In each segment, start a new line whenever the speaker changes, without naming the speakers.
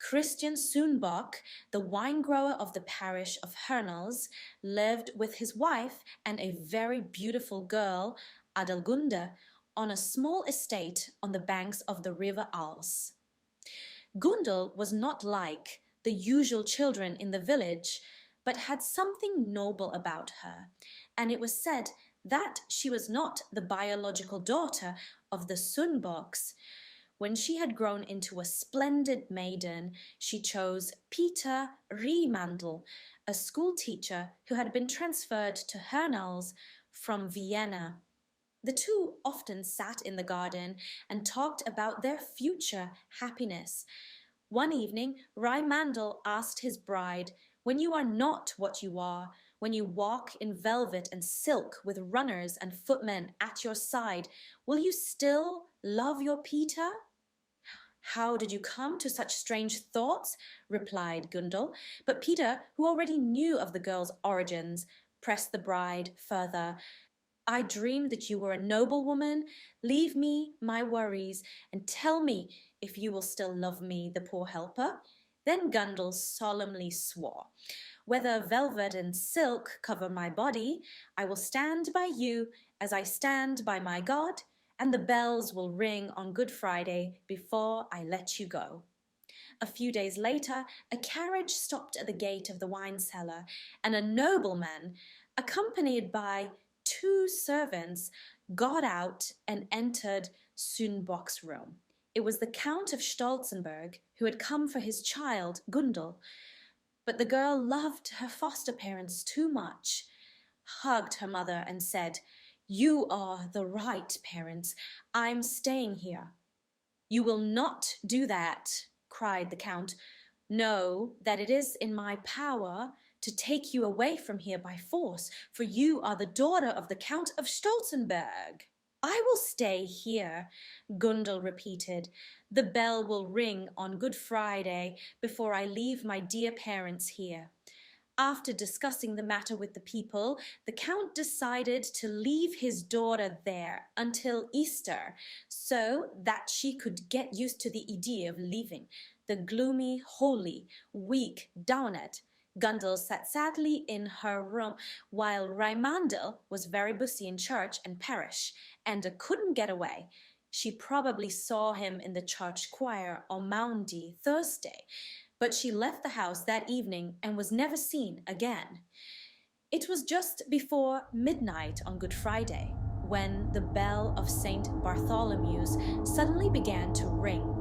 Christian Soenbach, the wine grower of the parish of Hernals, lived with his wife and a very beautiful girl, Adelgunde, on a small estate on the banks of the river Als. Gundel was not like the usual children in the village, but had something noble about her, and it was said that she was not the biological daughter of the Soenbachs. When she had grown into a splendid maiden, she chose Peter Riemandel, a school teacher who had been transferred to Hernals from Vienna. The two often sat in the garden and talked about their future happiness. One evening, Riemandel asked his bride, "When you are not what you are, when you walk in velvet and silk with runners and footmen at your side, will you still love your Peter?" "How did you come to such strange thoughts?" replied Gundel. But Peter, who already knew of the girl's origins, pressed the bride further. "I dreamed that you were a noble woman. Leave me my worries and tell me if you will still love me, the poor helper." Then Gundel solemnly swore, "Whether velvet and silk cover my body, I will stand by you as I stand by my God, and the bells will ring on Good Friday before I let you go." A few days later, a carriage stopped at the gate of the wine cellar, and a nobleman, accompanied by 2 servants, got out and entered Soenbach's room. It was the Count of Stolzenberg, who had come for his child, Gundel. But the girl loved her foster parents too much, hugged her mother and said, "You are the right parents. I'm staying here." "You will not do that," cried the Count. "Know that it is in my power to take you away from here by force, for you are the daughter of the Count of Stolzenberg." "I will stay here," Gundel repeated. "The bell will ring on Good Friday before I leave my dear parents here." After discussing the matter with the people, the Count decided to leave his daughter there until Easter, so that she could get used to the idea of leaving the gloomy, holy week down it. Gundel sat sadly in her room, while Riemandel was very busy in church and parish, and couldn't get away. She probably saw him in the church choir on Maundy Thursday, but she left the house that evening and was never seen again. It was just before midnight on Good Friday when the bell of St. Bartholomew's suddenly began to ring.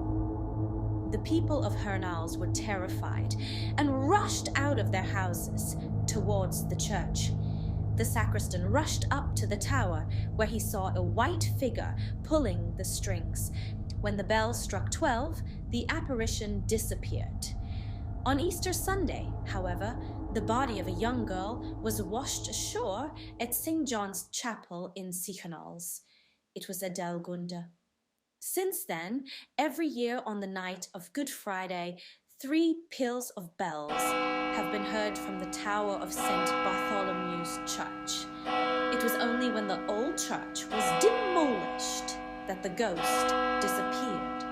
The people of Hernals were terrified and rushed out of their houses towards the church. The sacristan rushed up to the tower, where he saw a white figure pulling the strings. When the bell struck 12, the apparition disappeared. On Easter Sunday, however, the body of a young girl was washed ashore at St. John's Chapel in Hernals. It was Adelgunde. Since then, every year on the night of Good Friday, 3 peals of bells have been heard from the tower of St. Bartholomew's Church. It was only when the old church was demolished that the ghost disappeared.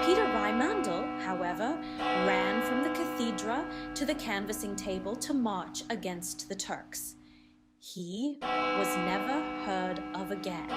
Peter Riemandel, however, ran from the cathedral to the canvassing table to march against the Turks. He was never heard of again.